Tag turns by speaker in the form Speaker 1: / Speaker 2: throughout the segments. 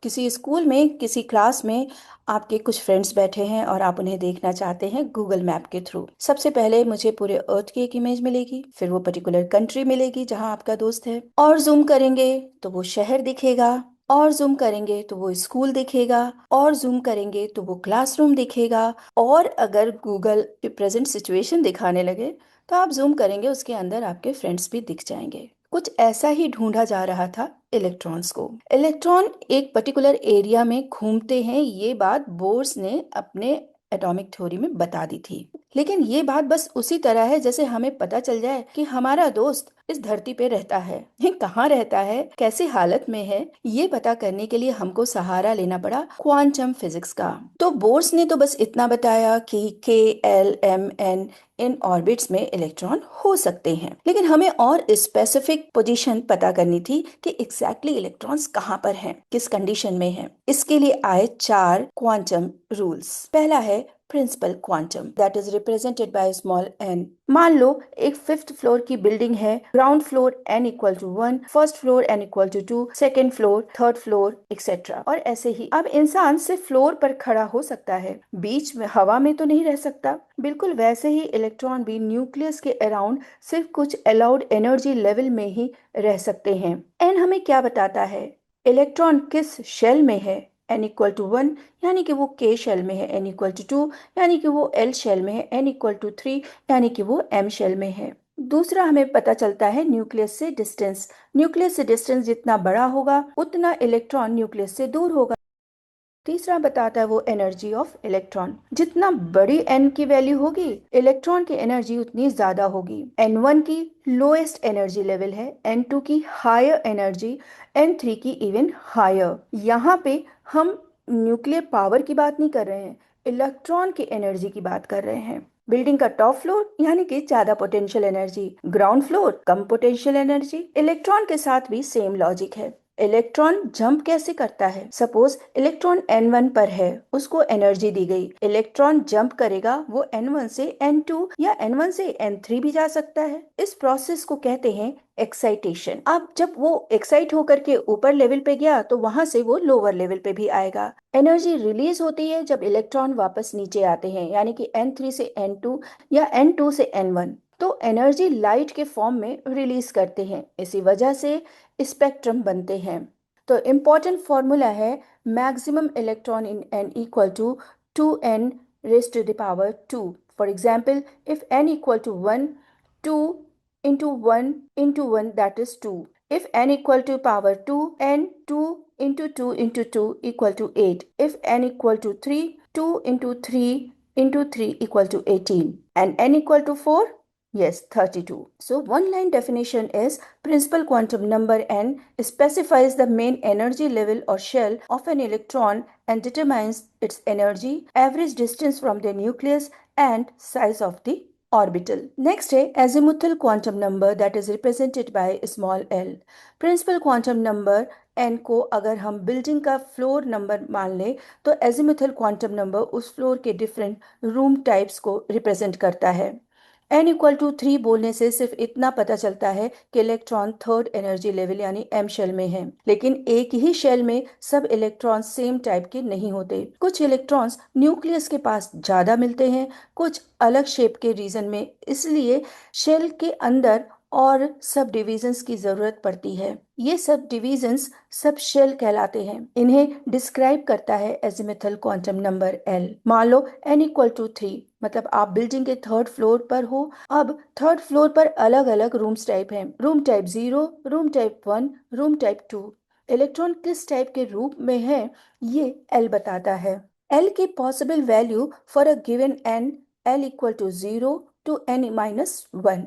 Speaker 1: किसी स्कूल में किसी क्लास में आपके कुछ फ्रेंड्स बैठे हैं और आप उन्हें देखना चाहते हैं गूगल मैप के थ्रू। सबसे पहले मुझे पूरे अर्थ की एक इमेज मिलेगी, फिर वो पर्टिकुलर कंट्री मिलेगी जहां आपका दोस्त है, और जूम करेंगे तो वो शहर दिखेगा, और जूम करेंगे तो वो स्कूल दिखेगा, और जूम करेंगे तो वो क्लासरूम दिखेगा। और अगर गूगल प्रेजेंट सिचुएशन दिखाने लगे तो आप जूम करेंगे, उसके अंदर आपके फ्रेंड्स भी दिख जाएंगे। कुछ ऐसा ही ढूंढा जा रहा था इलेक्ट्रॉन्स को। इलेक्ट्रॉन एक पर्टिकुलर एरिया में घूमते हैं, ये बात बोर्स ने अपने एटॉमिक थ्योरी में बता दी थी। लेकिन ये बात बस उसी तरह है जैसे हमें पता चल जाए कि हमारा दोस्त इस धरती पे रहता है। ये कहाँ रहता है, कैसी हालत में है, ये पता करने के लिए हमको सहारा लेना पड़ा क्वांटम फिजिक्स का। तो बोर्स ने तो बस इतना बताया कि K, L, M, N इन ऑर्बिट्स में इलेक्ट्रॉन हो सकते हैं, लेकिन हमें और स्पेसिफिक पोजीशन पता करनी थी कि एग्जैक्टली इलेक्ट्रॉन्स कहाँ पर हैं, किस कंडीशन में हैं। इसके लिए आए 4 क्वांटम रूल्स। पहला है principal quantum, that is represented by small n। मान लो एक 5th फ्लोर की बिल्डिंग है, ground floor n=1, first floor n=2, second floor, third floor etcetera, और ऐसे ही। अब इंसान सिर्फ फ्लोर पर खड़ा हो सकता है, बीच में हवा में तो नहीं रह सकता। बिल्कुल वैसे ही इलेक्ट्रॉन भी न्यूक्लियस के अराउंड सिर्फ कुछ अलाउड एनर्जी लेवल में ही रह सकते हैं। एन हमें क्या बताता है, इलेक्ट्रॉन किस शेल में है। n=1 यानी कि वो K शेल में है, n=2 यानी कि वो L शेल में है, n=3 यानी कि वो M शेल में है। दूसरा हमें पता चलता है न्यूक्लियस से डिस्टेंस। न्यूक्लियस से डिस्टेंस जितना बड़ा होगा उतना इलेक्ट्रॉन न्यूक्लियस से दूर होगा। तीसरा बताता है वो एनर्जी ऑफ इलेक्ट्रॉन, जितना बड़ी n की वैल्यू होगी इलेक्ट्रॉन की एनर्जी उतनी ज्यादा होगी। n1 की लोएस्ट एनर्जी लेवल है, n2 की हायर एनर्जी, n3 की इवन हायर। यहाँ पे हम न्यूक्लियर पावर की बात नहीं कर रहे हैं, इलेक्ट्रॉन की एनर्जी की बात कर रहे हैं। बिल्डिंग का टॉप फ्लोर यानी कि ज्यादा पोटेंशियल एनर्जी, ग्राउंड फ्लोर कम पोटेंशियल एनर्जी। इलेक्ट्रॉन के साथ भी सेम लॉजिक है। इलेक्ट्रॉन जंप कैसे करता है, सपोज इलेक्ट्रॉन n1 पर है, उसको एनर्जी दी गई, इलेक्ट्रॉन जंप करेगा, वो n1 से n2 या n1 से n3 भी जा सकता है। इस प्रोसेस को कहते हैं एक्साइटेशन। अब जब वो एक्साइट होकर के ऊपर लेवल पे गया तो वहां से वो लोअर लेवल पे भी आएगा। एनर्जी रिलीज होती है जब इलेक्ट्रॉन वापस नीचे आते हैं, यानी कि n3 से n2 या n2 से n1, तो एनर्जी लाइट के फॉर्म में रिलीज करते हैं। इसी वजह से स्पेक्ट्रम बनते हैं। तो इम्पोर्टेंट फॉर्मूला है maximum electron in n equal to 2n raised to the power 2। For example, if n equal to 1, 2 into 1 into 1, that is 2। If n equal to power 2, n 2 into 2 into 2 equal to 8। If n equal to 3, 2 into 3 into 3 equal to 18, and n equal to 4, yes, 32। So one line definition is principal quantum number n specifies the main energy level or shell of an electron and determines its energy, average distance from the nucleus, and size of the orbital. Next है azimuthal quantum number, that is represented by small l। Principal quantum number n को अगर हम building का floor number मान ले तो azimuthal quantum number उस floor के डिफरेंट रूम टाइप्स को रिप्रेजेंट करता है। n=3 बोलने से सिर्फ इतना पता चलता है कि इलेक्ट्रॉन थर्ड एनर्जी लेवल यानी m शेल में है, लेकिन एक ही शेल में सब इलेक्ट्रॉन सेम टाइप के नहीं होते। कुछ इलेक्ट्रॉन्स न्यूक्लियस के पास ज्यादा मिलते हैं, कुछ अलग शेप के रीजन में, इसलिए शेल के अंदर और सब डिविजन्स की जरूरत पड़ती है। ये सब डिविजन्स सब शेल कहलाते हैं। इन्हें डिस्क्राइब करता है एजिमुथल क्वांटम नंबर l। मान लो n=3, मतलब आप बिल्डिंग के थर्ड फ्लोर पर हो। अब थर्ड फ्लोर पर अलग अलग रूम्स टाइप हैं, room type 0, room type 1, room type 2। Electron किस टाइप के रूप में है ये l बताता है। l की possible value for a given n, l=0 to n-1।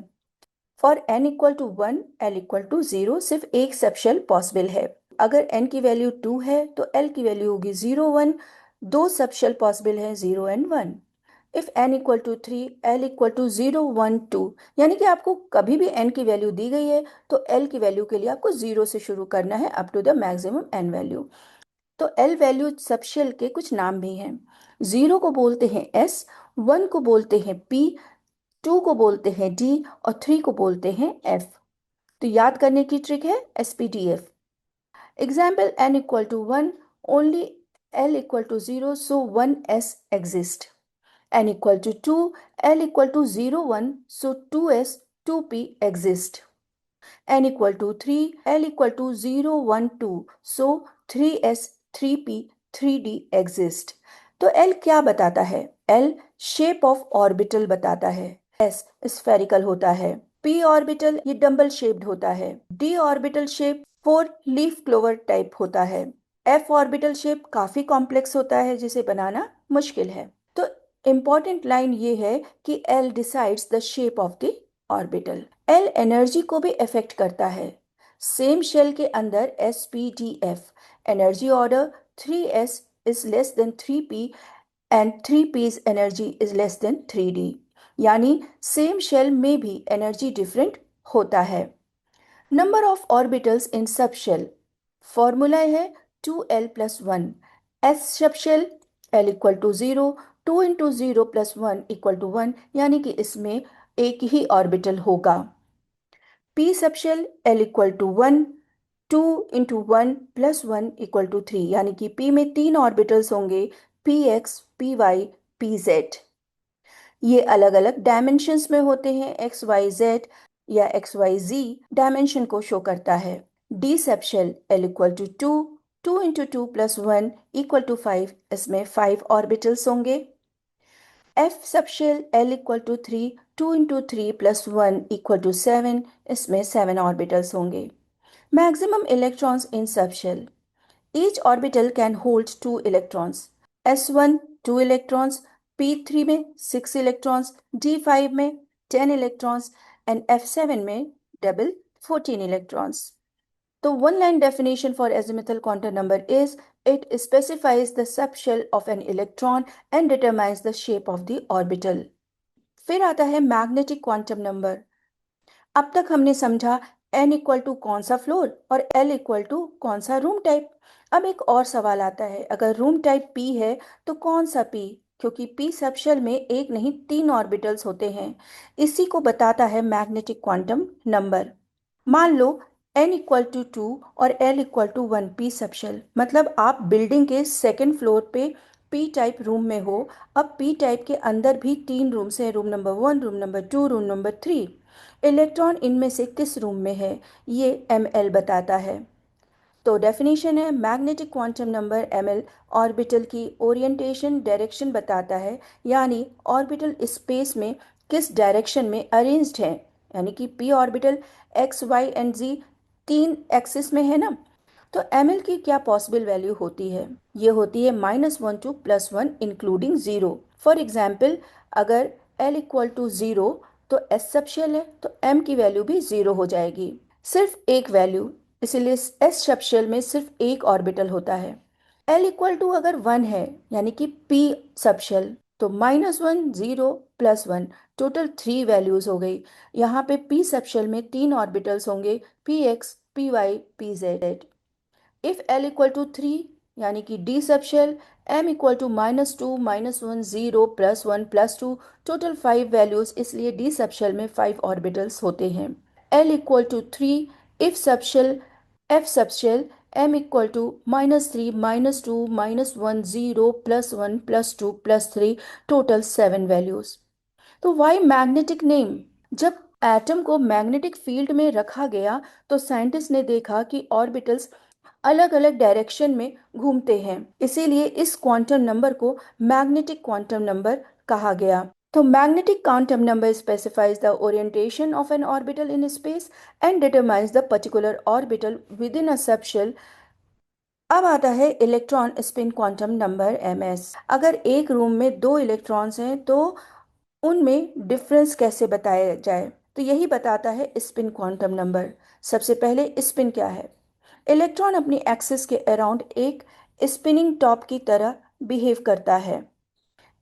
Speaker 1: For n=1, l=0 सिर्फ एक सब शेल पॉसिबल है। अगर n की वैल्यू 2 है तो l की वैल्यू होगी 0, 1। दो सब शेल पॉसिबल है, 0 and 1। इफ n=3, l=0, 1, 2, यानी कि आपको कभी भी n की वैल्यू दी गई है तो l की वैल्यू के लिए आपको 0 से शुरू करना है up to the maximum n value. तो l वैल्यू सब शेल के कुछ नाम भी हैं। 0 को बोलते हैं s, 1 को बोलते हैं p, 2 को बोलते हैं d, और 3 को बोलते हैं f। तो याद करने की ट्रिक है SPDF। Example n=1, only L equal to 0, so 1s exist. N equal to 2, L equal to 0, 1, so 2s, 2p exist. N equal to 3, L equal to 0, 1, 2, so 3s, 3p, 3d exist. तो L क्या बताता है? L shape of orbital बताता है। S spherical होता है। P orbital ये dumbbell shaped होता है। D orbital shape 4 leaf clover type होता है। F ऑर्बिटल शेप काफी कॉम्प्लेक्स होता है जिसे बनाना मुश्किल है। तो इंपॉर्टेंट लाइन ये है कि L decides the shape of the orbital. L energy को भी अफेक्ट करता है। सेम शेल के अंदर SPDF energy order 3s is less than 3p and 3p's energy is less than 3d, यानी सेम शेल में भी एनर्जी डिफरेंट होता है। नंबर ऑफ ऑर्बिटल्स इन सब शेल फॉर्मूला है 2l plus 1। S subshell L equal to 0, 2 into 0 plus 1 equal to 1, यानी कि इसमें एक ही ऑर्बिटल होगा। P subshell L equal to 1, 2 into 1 plus 1 equal to 3, यानी कि P में 3 ऑर्बिटल्स होंगे, PX, PY, PZ। ये अलग अलग डायमेंशंस में होते हैं। XYZ या XYZ डायमेंशन को शो करता है। D subshell L equal to 2, 2 into 2 plus 1 equal to 5, इसमें 5 ऑर्बिटल्स होंगे। F subshell L equal to 3, 2 into 3 plus 1 equal to 7, इसमें 7 ऑर्बिटल्स होंगे। Maximum electrons in subshell, each orbital can hold 2 electrons. S1 2 electrons, P3 में 6 electrons, D5 में 10 electrons and F7 में double 14 electrons. The one line definition for azimuthal quantum number is it specifies the subshell of an electron and determines the shape of the orbital. फिर आता है magnetic quantum number. अब तक हमने समझा n equal to कौन सा floor और L इक्वल टू कौन सा रूम टाइप। अब एक और सवाल आता है, अगर रूम टाइप P है तो कौन सा P, क्योंकि P सबशेल में एक नहीं 3 ऑर्बिटल्स होते हैं। इसी को बताता है मैग्नेटिक क्वांटम नंबर। मान लो n इक्वल टू 2 और L equal to 1 P subshell, मतलब आप बिल्डिंग के सेकेंड फ्लोर पे P टाइप रूम में हो। अब P टाइप के अंदर भी 3 रूम्स हैं, room number 1, room number 2, room number 3। Electron इनमें से किस रूम में है, ये ml बताता है। तो डेफिनेशन है magnetic quantum number ml orbital की ओरिएंटेशन डायरेक्शन बताता है, यानी ऑर्बिटल स्पेस में किस डायरेक्शन में अरेंज्ड है, यानी कि p orbital x, y and z 3 axis में है ना। तो ml की क्या पॉसिबल वैल्यू होती है? ये होती है -1 टू +1 इंक्लूडिंग 0। फॉर एग्जाम्पल अगर L इक्वल टू 0 तो S सब शेल है तो M की वैल्यू भी 0 हो जाएगी। सिर्फ एक वैल्यू, इसीलिए S सब शेल में सिर्फ एक ऑर्बिटल होता है। L इक्वल टू अगर 1 है यानी कि P सब शेल, तो -1, 0, +1 टोटल 3 वैल्यूज हो गई। यहाँ पे P सब शेल में 3 ऑर्बिटल्स होंगे, PX, PY, PZ। If L equal to 3 यानी कि D subshell, M equal to -2, -1, 0, +1, +2 total 5 values, इसलिए D सब शेल में 5 ऑर्बिटल्स होते हैं। L equal to 3 if subshell, F subshell, M equal to -3, -2, -1, 0, +1, +2, +3 total 7 values. तो why magnetic name? जब atom को magnetic field में रखा गया तो साइंटिस्ट ने देखा कि ऑर्बिटल्स अलग अलग डायरेक्शन में घूमते हैं, इसीलिए इस क्वांटम नंबर को मैग्नेटिक क्वांटम नंबर कहा गया। तो magnetic quantum number specifies the orientation of N orbital in space and determines the particular orbital with in a subshell. अब आता है electron spin quantum number ms। अगर एक रूम में 2 इलेक्ट्रॉन्स हैं तो उनमें डिफरेंस कैसे बताया जाए, तो यही बताता है स्पिन क्वांटम नंबर। सबसे पहले स्पिन क्या है? इलेक्ट्रॉन अपनी एक्सिस के अराउंड एक स्पिनिंग टॉप की तरह बिहेव करता है।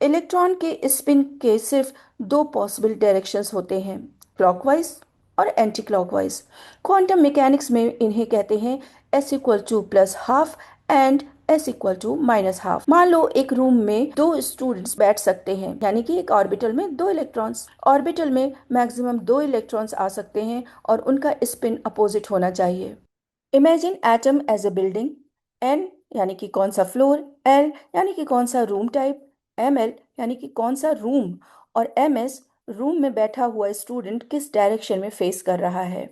Speaker 1: इलेक्ट्रॉन के स्पिन के सिर्फ 2 पॉसिबल डायरेक्शंस होते हैं, क्लॉकवाइज और एंटी क्लॉकवाइज। क्वांटम मैकेनिक्स में इन्हें कहते हैं s equal to +½ and s equal to -½ मान लो एक रूम में 2 स्टूडेंट्स बैठ सकते हैं, यानी कि एक ऑर्बिटल में 2 इलेक्ट्रॉन्स। ऑर्बिटल में मैक्सिमम 2 इलेक्ट्रॉन्स आ सकते हैं और उनका स्पिन अपोजिट होना चाहिए। Imagine atom as a building. N यानी कि कौन सा फ्लोर, एल यानी कि कौन सा रूम टाइप, एम एल यानी कि कौन सा रूम, और एम एस रूम में बैठा हुआ स्टूडेंट किस डायरेक्शन में फेस कर रहा है।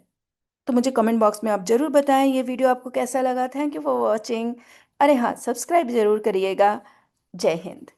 Speaker 1: तो मुझे कमेंट बॉक्स में आप जरूर बताएं ये वीडियो आपको कैसा लगा। Thank you for watching. अरे हाँ, सब्सक्राइब जरूर करिएगा। जय हिंद।